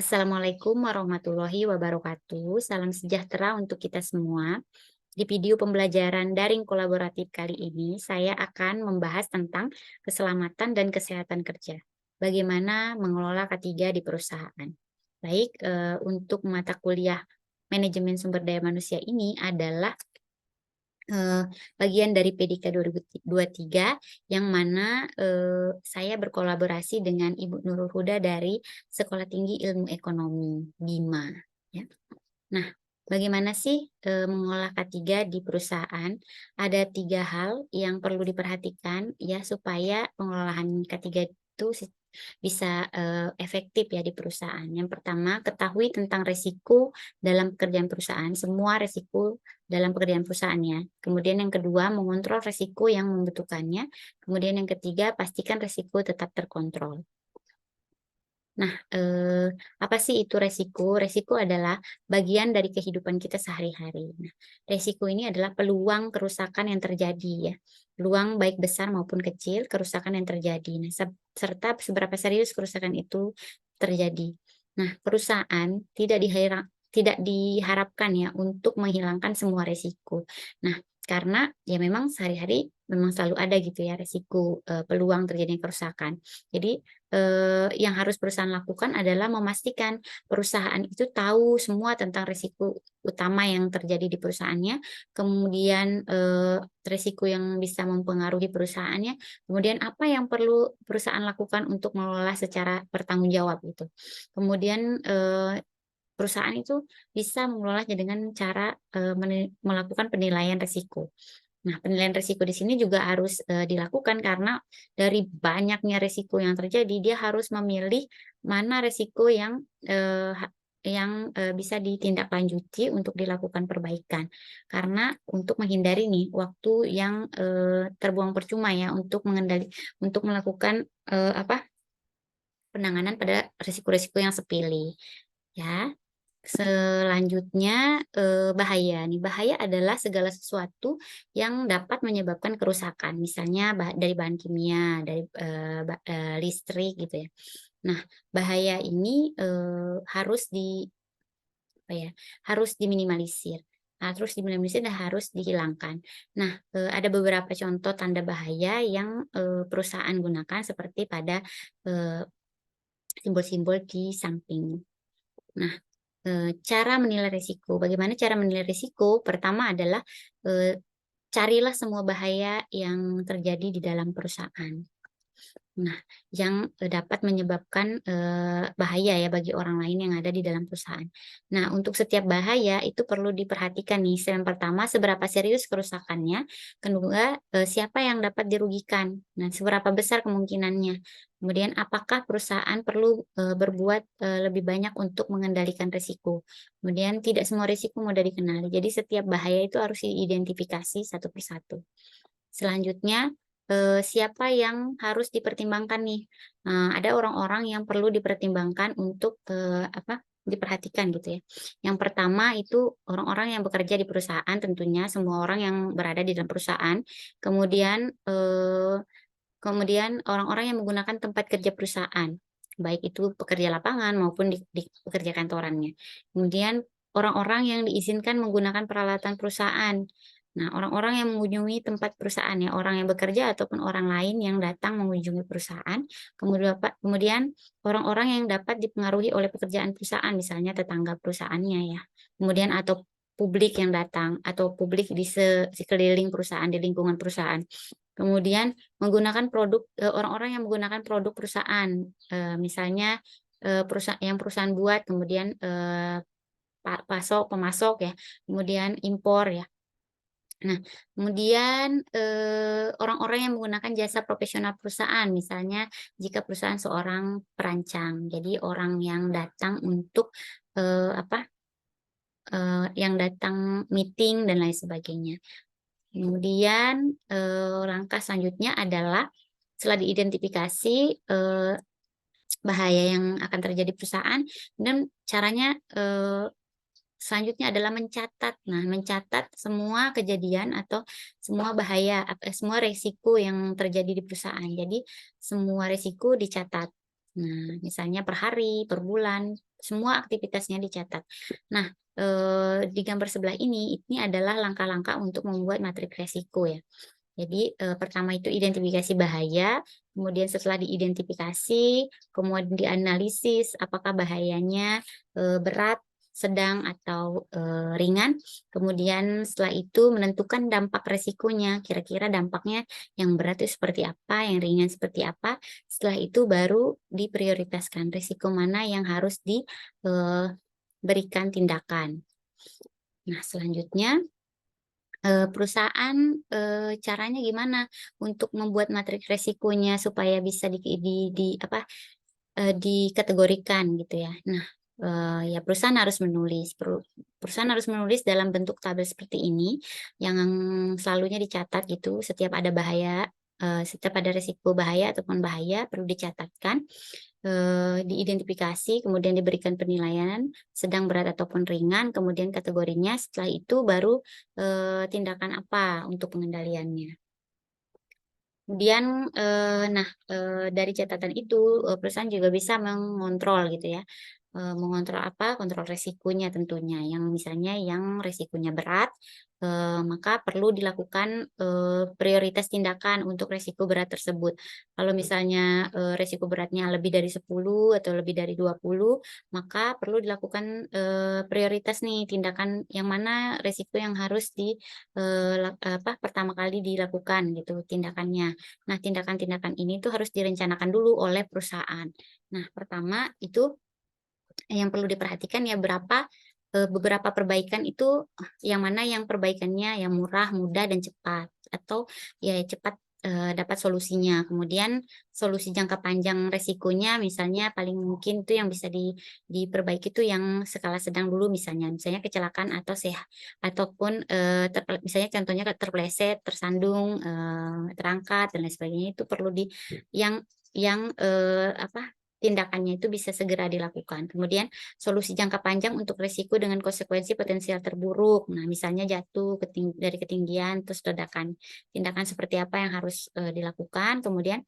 Assalamualaikum warahmatullahi wabarakatuh. Salam sejahtera untuk kita semua. Di video pembelajaran daring kolaboratif kali ini, saya akan membahas tentang keselamatan dan kesehatan kerja. Bagaimana mengelola K3 di perusahaan. Baik, untuk mata kuliah manajemen sumber daya manusia ini adalah Eee, bagian dari PDK 2023 yang mana, saya berkolaborasi dengan Ibu Nurul Huda dari Sekolah Tinggi Ilmu Ekonomi, BIMA, ya. Nah, bagaimana sih, mengolah K3 di perusahaan? Ada 3 hal yang perlu diperhatikan ya supaya pengelolaan K3 itu bisa, efektif ya di perusahaan. Yang pertama, ketahui tentang resiko dalam pekerjaan perusahaan, semua resiko dalam pekerjaan perusahaannya. Kemudian yang kedua, mengontrol resiko yang membutuhkannya. Kemudian yang ketiga, pastikan resiko tetap terkontrol. Nah, apa sih itu resiko? Resiko adalah bagian dari kehidupan kita sehari-hari. Nah, resiko ini adalah peluang kerusakan yang terjadi ya, peluang baik besar maupun kecil kerusakan yang terjadi. Nah, serta seberapa serius kerusakan itu terjadi. Nah, perusahaan tidak diharapkan ya untuk menghilangkan semua resiko. Nah, karena ya memang sehari-hari memang selalu ada gitu ya resiko, peluang terjadinya kerusakan. Jadi yang harus perusahaan lakukan adalah memastikan perusahaan itu tahu semua tentang risiko utama yang terjadi di perusahaannya, kemudian, risiko yang bisa mempengaruhi perusahaannya, kemudian apa yang perlu perusahaan lakukan untuk mengelola secara bertanggung jawab gitu. Kemudian, perusahaan itu bisa mengelolanya dengan cara, melakukan penilaian risiko. Nah, penilaian risiko di sini juga harus, dilakukan karena dari banyaknya risiko yang terjadi, dia harus memilih mana risiko yang, bisa ditindaklanjuti untuk dilakukan perbaikan. Karena untuk menghindari nih waktu yang, terbuang percuma ya untuk melakukan, penanganan pada risiko-risiko yang sepele, ya. Selanjutnya, bahaya nih. Bahaya adalah segala sesuatu yang dapat menyebabkan kerusakan, misalnya dari bahan kimia, dari, listrik gitu ya. Nah, bahaya ini, apa ya, harus diminimalisir. Harus diminimalisir dan harus dihilangkan. Nah, ada beberapa contoh tanda bahaya yang, perusahaan gunakan seperti pada, eee, simbol-simbol di samping. Nah, cara menilai risiko. Bagaimana cara menilai risiko? Pertama adalah, eee, carilah semua bahaya yang terjadi di dalam perusahaan. Nah, yang, dapat menyebabkan, bahaya ya bagi orang lain yang ada di dalam perusahaan. Nah, untuk setiap bahaya itu perlu diperhatikan nih, yang pertama seberapa serius kerusakannya, kedua, siapa yang dapat dirugikan, nah seberapa besar kemungkinannya, kemudian apakah perusahaan perlu, berbuat, lebih banyak untuk mengendalikan risiko. Kemudian tidak semua risiko mudah dikenali, jadi setiap bahaya itu harus diidentifikasi satu persatu. Selanjutnya, siapa yang harus dipertimbangkan nih? Ada orang-orang yang perlu dipertimbangkan untuk, diperhatikan gitu ya. Yang pertama itu orang-orang yang bekerja di perusahaan tentunya, semua orang yang berada di dalam perusahaan. Kemudian orang-orang yang menggunakan tempat kerja perusahaan, baik itu pekerja lapangan maupun di pekerja kantorannya. Kemudian orang-orang yang diizinkan menggunakan peralatan perusahaan. Nah, orang-orang yang mengunjungi tempat perusahaan ya, orang yang bekerja ataupun orang lain yang datang mengunjungi perusahaan. Kemudian orang-orang yang dapat dipengaruhi oleh pekerjaan perusahaan, misalnya tetangga perusahaannya ya. Kemudian atau publik yang datang atau publik di sekeliling perusahaan, di lingkungan perusahaan. Kemudian orang-orang yang menggunakan produk perusahaan, misalnya, perusahaan buat, kemudian, pemasok ya, kemudian impor ya. Nah, kemudian, orang-orang yang menggunakan jasa profesional perusahaan, misalnya jika perusahaan seorang perancang, jadi orang yang datang untuk, yang datang meeting dan lain sebagainya. Kemudian, langkah selanjutnya adalah setelah diidentifikasi, bahaya yang akan terjadi perusahaan dan caranya, selanjutnya adalah mencatat. Nah, mencatat semua kejadian atau semua bahaya, semua resiko yang terjadi di perusahaan. Jadi semua resiko dicatat. Nah, misalnya per hari, per bulan, semua aktivitasnya dicatat. Nah, di gambar sebelah ini adalah langkah-langkah untuk membuat matrik resiko ya. Jadi, pertama itu identifikasi bahaya, kemudian setelah diidentifikasi, kemudian dianalisis apakah bahayanya, berat, sedang, atau, ringan. Kemudian setelah itu menentukan dampak resikonya, kira-kira dampaknya yang berat itu seperti apa, yang ringan seperti apa. Setelah itu baru diprioritaskan risiko mana yang harus berikan tindakan. Nah, selanjutnya perusahaan, caranya gimana untuk membuat matriks resikonya supaya bisa dikategorikan gitu ya. Nah, ya perusahaan harus menulis dalam bentuk tabel seperti ini, yang selalunya dicatat gitu setiap ada risiko bahaya ataupun bahaya perlu dicatatkan. Diidentifikasi, kemudian diberikan penilaian, sedang, berat, ataupun ringan, kemudian kategorinya, setelah itu baru, tindakan apa untuk pengendaliannya. Kemudian, dari catatan itu, perusahaan juga bisa mengontrol gitu ya, mengontrol apa, kontrol resikonya tentunya, yang misalnya yang resikonya berat, maka perlu dilakukan, prioritas tindakan untuk resiko berat tersebut. Kalau misalnya, resiko beratnya lebih dari 10 atau lebih dari 20, maka perlu dilakukan, prioritas nih tindakan yang mana resiko yang harus pertama kali dilakukan gitu tindakannya. Nah, tindakan-tindakan ini tuh harus direncanakan dulu oleh perusahaan. Nah, pertama itu yang perlu diperhatikan ya beberapa perbaikan itu yang mana yang perbaikannya yang murah, mudah, dan cepat, atau ya cepat, dapat solusinya. Kemudian solusi jangka panjang resikonya misalnya paling mungkin itu yang bisa diperbaiki itu yang skala sedang dulu misalnya kecelakaan ataupun, misalnya contohnya terpeleset, tersandung, terangkat, dan lain sebagainya itu perlu tindakannya itu bisa segera dilakukan. Kemudian solusi jangka panjang untuk risiko dengan konsekuensi potensial terburuk. Nah, misalnya jatuh dari ketinggian terus ledakan. Tindakan seperti apa yang harus, dilakukan. Kemudian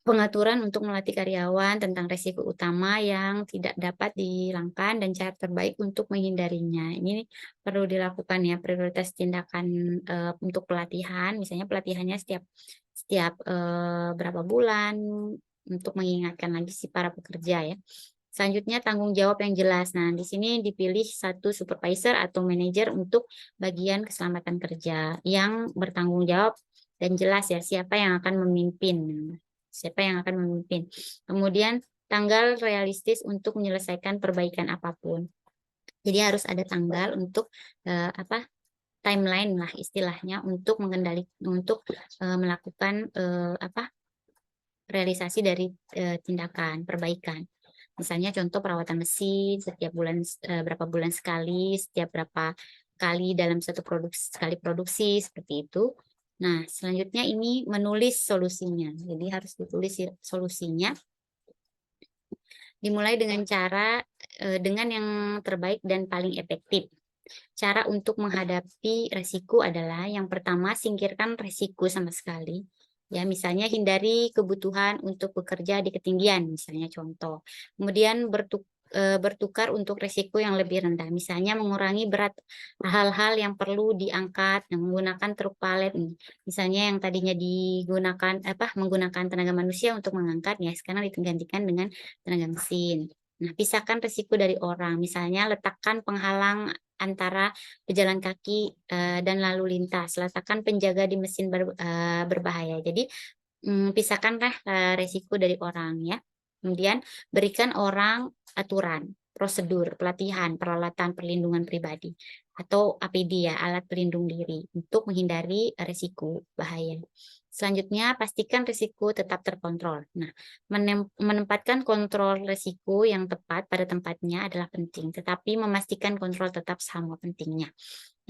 pengaturan untuk melatih karyawan tentang risiko utama yang tidak dapat dihilangkan dan cara terbaik untuk menghindarinya. Ini perlu dilakukan ya, prioritas tindakan, untuk pelatihan, misalnya pelatihannya setiap setiap, berapa bulan untuk mengingatkan lagi si para pekerja ya. Selanjutnya tanggung jawab yang jelas. Nah, di sini dipilih satu supervisor atau manajer untuk bagian keselamatan kerja yang bertanggung jawab dan jelas ya siapa yang akan memimpin. Siapa yang akan memimpin. Kemudian tanggal realistis untuk menyelesaikan perbaikan apapun. Jadi harus ada tanggal untuk timeline lah istilahnya untuk melakukan realisasi dari tindakan perbaikan. Misalnya contoh perawatan mesin setiap bulan, berapa bulan sekali, setiap berapa kali dalam sekali produksi, seperti itu. Nah, selanjutnya ini menulis solusinya. Jadi harus ditulis ya solusinya. Dimulai dengan yang terbaik dan paling efektif. Cara untuk menghadapi resiko adalah yang pertama singkirkan resiko sama sekali. Ya, misalnya hindari kebutuhan untuk bekerja di ketinggian, misalnya contoh. Kemudian bertukar untuk resiko yang lebih rendah, misalnya mengurangi berat hal-hal yang perlu diangkat, menggunakan truk palet. Misalnya yang tadinya menggunakan tenaga manusia untuk mengangkat, ya sekarang digantikan dengan tenaga mesin. Nah, pisahkan resiko dari orang, misalnya letakkan penghalang antara pejalan kaki, dan lalu lintas, letakkan penjaga di mesin berbahaya. Jadi, pisahkanlah, resiko dari orang ya. Kemudian berikan orang aturan, prosedur, pelatihan, peralatan perlindungan pribadi atau APD ya, alat pelindung diri untuk menghindari resiko bahaya. Selanjutnya pastikan risiko tetap terkontrol. Nah, menempatkan kontrol risiko yang tepat pada tempatnya adalah penting, tetapi memastikan kontrol tetap sama pentingnya.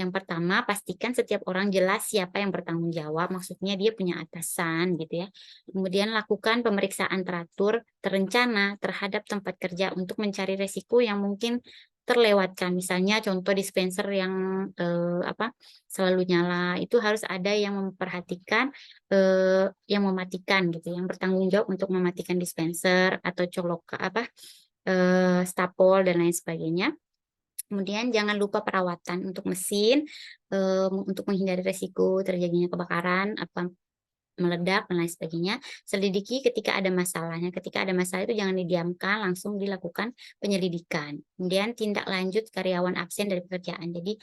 Yang pertama, pastikan setiap orang jelas siapa yang bertanggung jawab, maksudnya dia punya atasan gitu ya. Kemudian lakukan pemeriksaan teratur, terencana terhadap tempat kerja untuk mencari risiko yang mungkin terlewatkan. Misalnya contoh dispenser yang, selalu nyala, itu harus ada yang memperhatikan, yang mematikan gitu, yang bertanggung jawab untuk mematikan dispenser atau stapol dan lain sebagainya. Kemudian jangan lupa perawatan untuk mesin, untuk menghindari resiko terjadinya kebakaran, meledak dan lain sebagainya. Selidiki ketika ada masalahnya, ketika ada masalah itu jangan didiamkan, langsung dilakukan penyelidikan. Kemudian tindak lanjut karyawan absen dari pekerjaan. Jadi,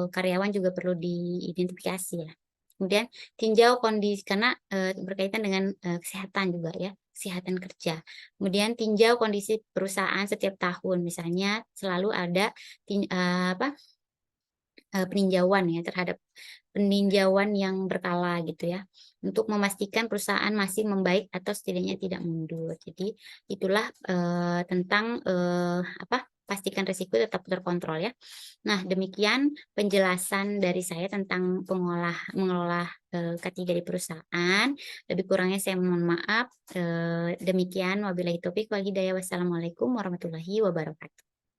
karyawan juga perlu diidentifikasi ya. Kemudian tinjau kondisi karena, berkaitan dengan, kesehatan juga ya, kesehatan kerja. Kemudian tinjau kondisi perusahaan setiap tahun, misalnya selalu ada tin eee, apa peninjauan ya terhadap peninjauan yang berkala gitu ya, untuk memastikan perusahaan masih membaik atau setidaknya tidak mundur. Jadi itulah, tentang, pastikan risiko tetap terkontrol ya. Nah demikian penjelasan dari saya tentang mengelola, K3 di perusahaan. Lebih kurangnya saya mohon maaf, demikian wabillahi taufik wal hidayah. Wassalamualaikum warahmatullahi wabarakatuh.